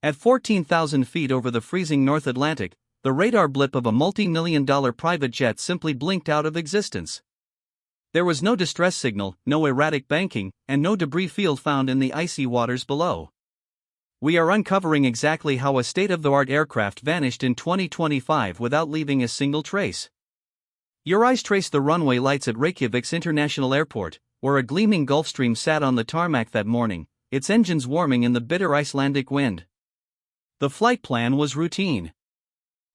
At 14,000 feet over the freezing North Atlantic, the radar blip of a multi-million-dollar private jet simply blinked out of existence. There was no distress signal, no erratic banking, and no debris field found in the icy waters below. We are uncovering exactly how a state-of-the-art aircraft vanished in 2025 without leaving a single trace. Your eyes trace the runway lights at Reykjavik's International Airport, where a gleaming Gulfstream sat on the tarmac that morning, its engines warming in the bitter Icelandic wind. The flight plan was routine.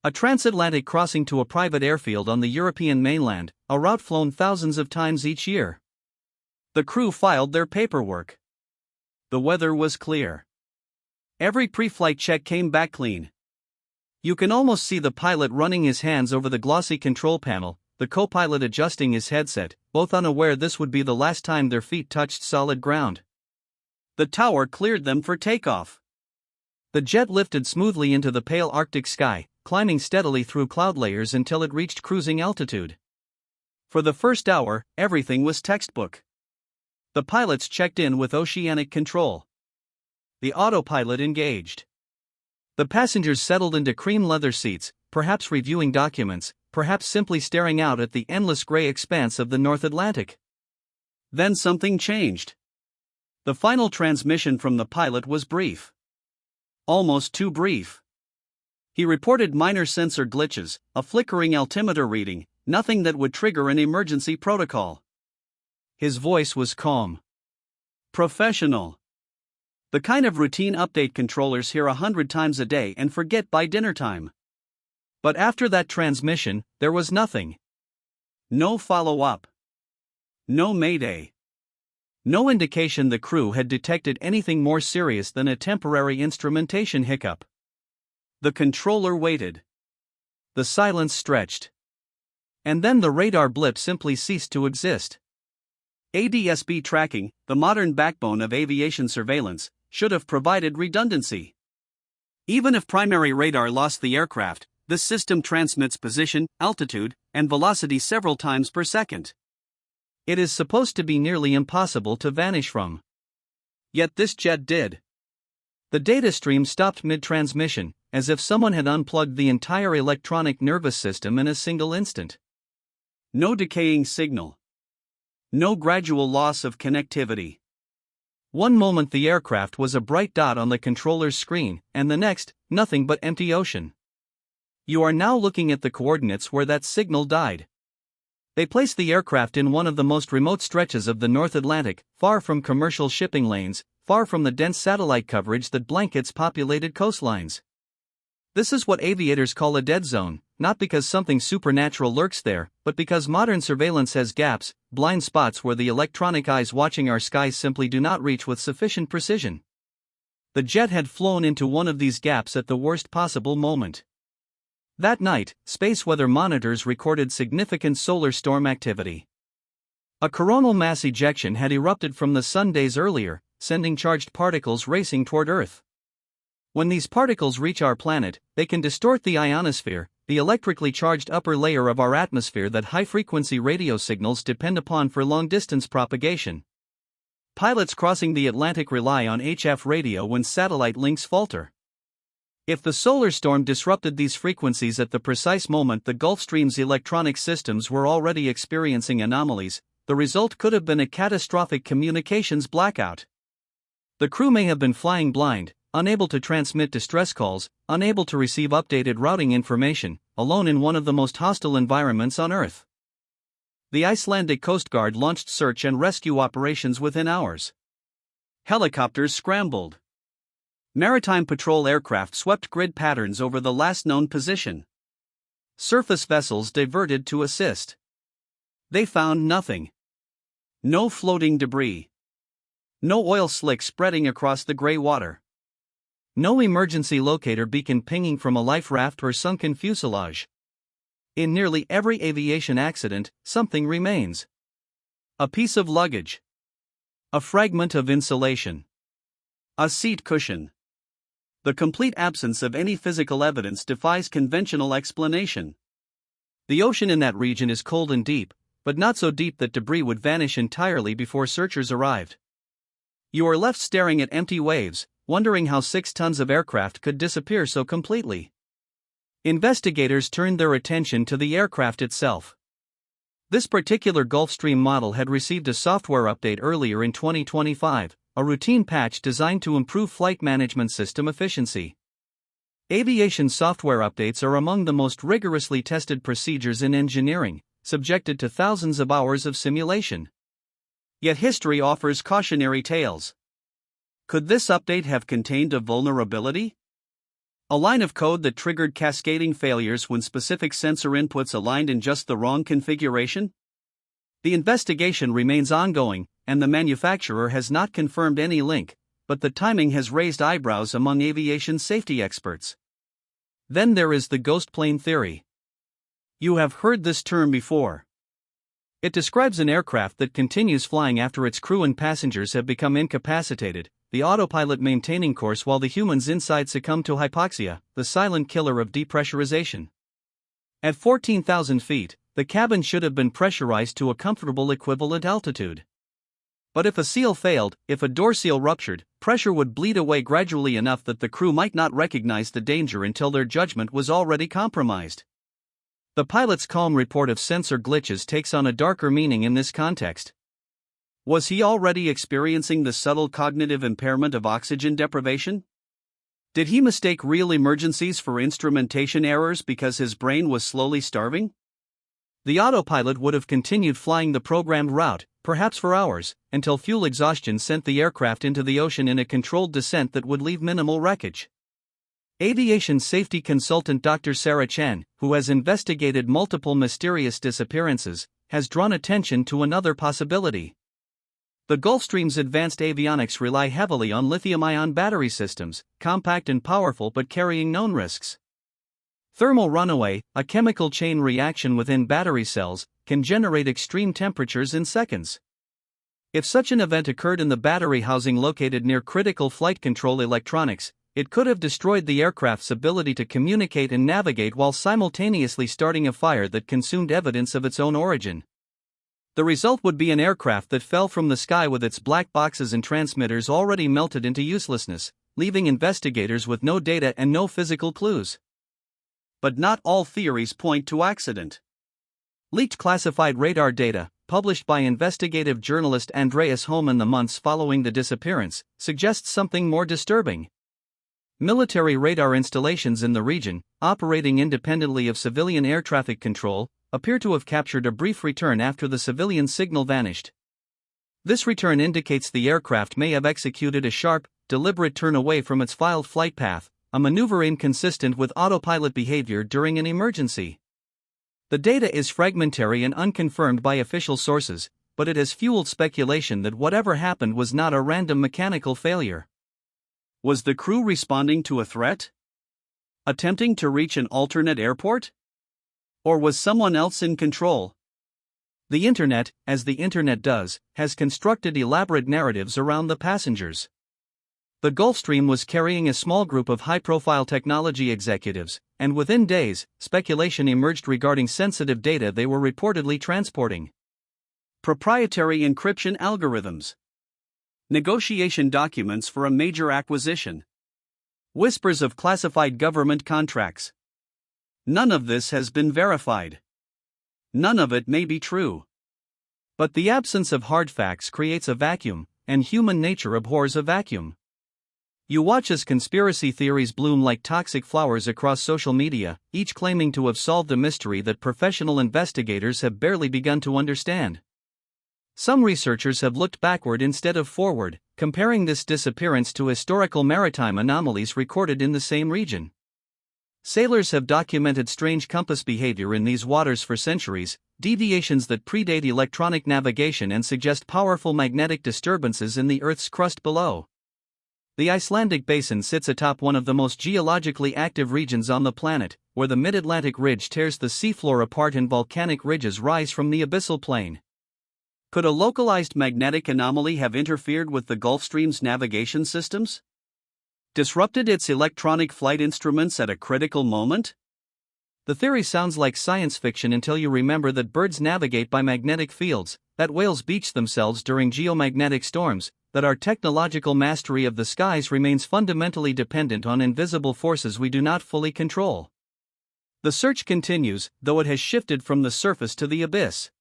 A transatlantic crossing to a private airfield on the European mainland, a route flown thousands of times each year. The crew filed their paperwork. The weather was clear. Every pre-flight check came back clean. You can almost see the pilot running his hands over the glossy control panel, the co-pilot adjusting his headset, both unaware this would be the last time their feet touched solid ground. The tower cleared them for takeoff. The jet lifted smoothly into the pale Arctic sky, climbing steadily through cloud layers until it reached cruising altitude. For the first hour, everything was textbook. The pilots checked in with oceanic control. The autopilot engaged. The passengers settled into cream leather seats, perhaps reviewing documents, perhaps simply staring out at the endless gray expanse of the North Atlantic. Then something changed. The final transmission from the pilot was brief. Almost too brief. He reported minor sensor glitches, a flickering altimeter reading, nothing that would trigger an emergency protocol. His voice was calm. Professional. The kind of routine update controllers hear 100 times a day and forget by dinner time. But after that transmission, there was nothing. No follow-up. No mayday. No indication the crew had detected anything more serious than a temporary instrumentation hiccup. The controller waited. The silence stretched. And then the radar blip simply ceased to exist. ADS-B tracking, the modern backbone of aviation surveillance, should have provided redundancy. Even if primary radar lost the aircraft, the system transmits position, altitude, and velocity several times per second. It is supposed to be nearly impossible to vanish from. Yet this jet did. The data stream stopped mid-transmission, as if someone had unplugged the entire electronic nervous system in a single instant. No decaying signal. No gradual loss of connectivity. One moment the aircraft was a bright dot on the controller's screen, and the next, nothing but empty ocean. You are now looking at the coordinates where that signal died. They placed the aircraft in one of the most remote stretches of the North Atlantic, far from commercial shipping lanes, far from the dense satellite coverage that blankets populated coastlines. This is what aviators call a dead zone, not because something supernatural lurks there, but because modern surveillance has gaps, blind spots where the electronic eyes watching our skies simply do not reach with sufficient precision. The jet had flown into one of these gaps at the worst possible moment. That night, space weather monitors recorded significant solar storm activity. A coronal mass ejection had erupted from the sun days earlier, sending charged particles racing toward Earth. When these particles reach our planet, they can distort the ionosphere, the electrically charged upper layer of our atmosphere that high-frequency radio signals depend upon for long-distance propagation. Pilots crossing the Atlantic rely on HF radio when satellite links falter. If the solar storm disrupted these frequencies at the precise moment the Gulfstream's electronic systems were already experiencing anomalies, the result could have been a catastrophic communications blackout. The crew may have been flying blind, unable to transmit distress calls, unable to receive updated routing information, alone in one of the most hostile environments on Earth. The Icelandic Coast Guard launched search and rescue operations within hours. Helicopters scrambled. Maritime patrol aircraft swept grid patterns over the last known position. Surface vessels diverted to assist. They found nothing. No floating debris. No oil slick spreading across the gray water. No emergency locator beacon pinging from a life raft or sunken fuselage. In nearly every aviation accident, something remains. A piece of luggage. A fragment of insulation. A seat cushion. The complete absence of any physical evidence defies conventional explanation. The ocean in that region is cold and deep, but not so deep that debris would vanish entirely before searchers arrived. You are left staring at empty waves, wondering how 6 tons of aircraft could disappear so completely. Investigators turned their attention to the aircraft itself. This particular Gulfstream model had received a software update earlier in 2025, a routine patch designed to improve flight management system efficiency. Aviation software updates are among the most rigorously tested procedures in engineering, subjected to thousands of hours of simulation. Yet history offers cautionary tales. Could this update have contained a vulnerability? A line of code that triggered cascading failures when specific sensor inputs aligned in just the wrong configuration? The investigation remains ongoing, and the manufacturer has not confirmed any link, but the timing has raised eyebrows among aviation safety experts. Then there is the ghost plane theory. You have heard this term before. It describes an aircraft that continues flying after its crew and passengers have become incapacitated, the autopilot maintaining course while the humans inside succumb to hypoxia, the silent killer of depressurization. At 14,000 feet, the cabin should have been pressurized to a comfortable equivalent altitude. But if a seal failed, if a door seal ruptured, pressure would bleed away gradually enough that the crew might not recognize the danger until their judgment was already compromised. The pilot's calm report of sensor glitches takes on a darker meaning in this context. Was he already experiencing the subtle cognitive impairment of oxygen deprivation? Did he mistake real emergencies for instrumentation errors because his brain was slowly starving? The autopilot would have continued flying the programmed route, perhaps for hours, until fuel exhaustion sent the aircraft into the ocean in a controlled descent that would leave minimal wreckage. Aviation safety consultant Dr. Sarah Chen, who has investigated multiple mysterious disappearances, has drawn attention to another possibility. The Gulfstream's advanced avionics rely heavily on lithium-ion battery systems, compact and powerful but carrying known risks. Thermal runaway, a chemical chain reaction within battery cells, can generate extreme temperatures in seconds. If such an event occurred in the battery housing located near critical flight control electronics, it could have destroyed the aircraft's ability to communicate and navigate while simultaneously starting a fire that consumed evidence of its own origin. The result would be an aircraft that fell from the sky with its black boxes and transmitters already melted into uselessness, leaving investigators with no data and no physical clues. But not all theories point to accident. Leaked classified radar data, published by investigative journalist Andreas Holm in the months following the disappearance, suggests something more disturbing. Military radar installations in the region, operating independently of civilian air traffic control, appear to have captured a brief return after the civilian signal vanished. This return indicates the aircraft may have executed a sharp, deliberate turn away from its filed flight path, a maneuver inconsistent with autopilot behavior during an emergency. The data is fragmentary and unconfirmed by official sources, but it has fueled speculation that whatever happened was not a random mechanical failure. Was the crew responding to a threat? Attempting to reach an alternate airport? Or was someone else in control? The internet, as the internet does, has constructed elaborate narratives around the passengers. The Gulfstream was carrying a small group of high-profile technology executives, and within days, speculation emerged regarding sensitive data they were reportedly transporting. Proprietary encryption algorithms. Negotiation documents for a major acquisition. Whispers of classified government contracts. None of this has been verified. None of it may be true. But the absence of hard facts creates a vacuum, and human nature abhors a vacuum. You watch as conspiracy theories bloom like toxic flowers across social media, each claiming to have solved a mystery that professional investigators have barely begun to understand. Some researchers have looked backward instead of forward, comparing this disappearance to historical maritime anomalies recorded in the same region. Sailors have documented strange compass behavior in these waters for centuries, deviations that predate electronic navigation and suggest powerful magnetic disturbances in the Earth's crust below. The Icelandic basin sits atop one of the most geologically active regions on the planet, where the mid-Atlantic ridge tears the seafloor apart and volcanic ridges rise from the abyssal plain. Could a localized magnetic anomaly have interfered with the Gulfstream's navigation systems? Disrupted its electronic flight instruments at a critical moment? The theory sounds like science fiction until you remember that birds navigate by magnetic fields, that whales beach themselves during geomagnetic storms, that our technological mastery of the skies remains fundamentally dependent on invisible forces we do not fully control. The search continues, though it has shifted from the surface to the abyss.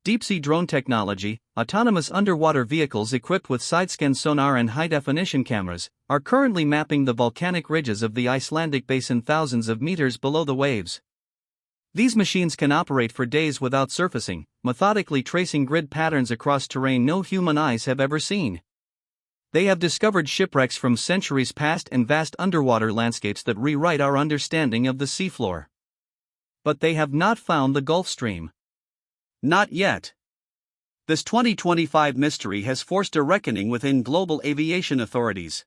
Deep-sea drone technology, autonomous underwater vehicles equipped with side-scan sonar and high-definition cameras, are currently mapping the volcanic ridges of the Icelandic basin thousands of meters below the waves. These machines can operate for days without surfacing, methodically tracing grid patterns across terrain no human eyes have ever seen. They have discovered shipwrecks from centuries past and vast underwater landscapes that rewrite our understanding of the seafloor. But they have not found the Gulf Stream. Not yet. This 2025 mystery has forced a reckoning within global aviation authorities.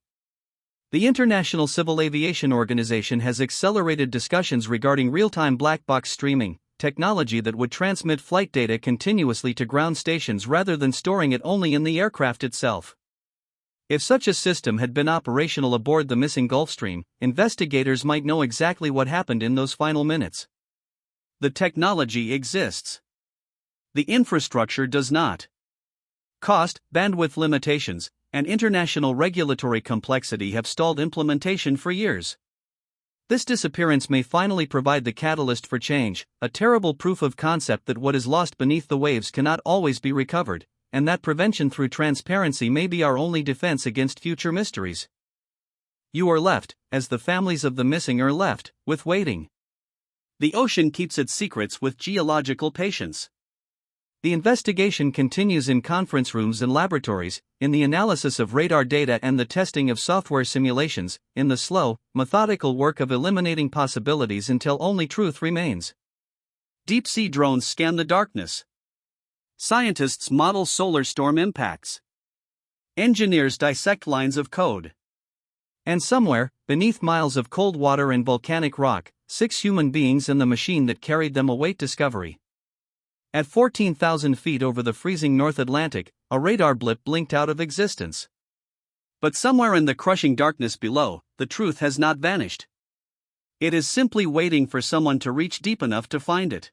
The International Civil Aviation Organization has accelerated discussions regarding real-time black box streaming, technology that would transmit flight data continuously to ground stations rather than storing it only in the aircraft itself. If such a system had been operational aboard the missing Gulfstream, investigators might know exactly what happened in those final minutes. The technology exists. The infrastructure does not. Cost, bandwidth limitations, and international regulatory complexity have stalled implementation for years. This disappearance may finally provide the catalyst for change, a terrible proof of concept that what is lost beneath the waves cannot always be recovered, and that prevention through transparency may be our only defense against future mysteries. You are left, as the families of the missing are left, with waiting. The ocean keeps its secrets with geological patience. The investigation continues in conference rooms and laboratories, in the analysis of radar data and the testing of software simulations, in the slow, methodical work of eliminating possibilities until only truth remains. Deep-sea drones scan the darkness. Scientists model solar storm impacts. Engineers dissect lines of code. And somewhere, beneath miles of cold water and volcanic rock, 6 human beings and the machine that carried them await discovery. At 14,000 feet over the freezing North Atlantic, a radar blip blinked out of existence. But somewhere in the crushing darkness below, the truth has not vanished. It is simply waiting for someone to reach deep enough to find it.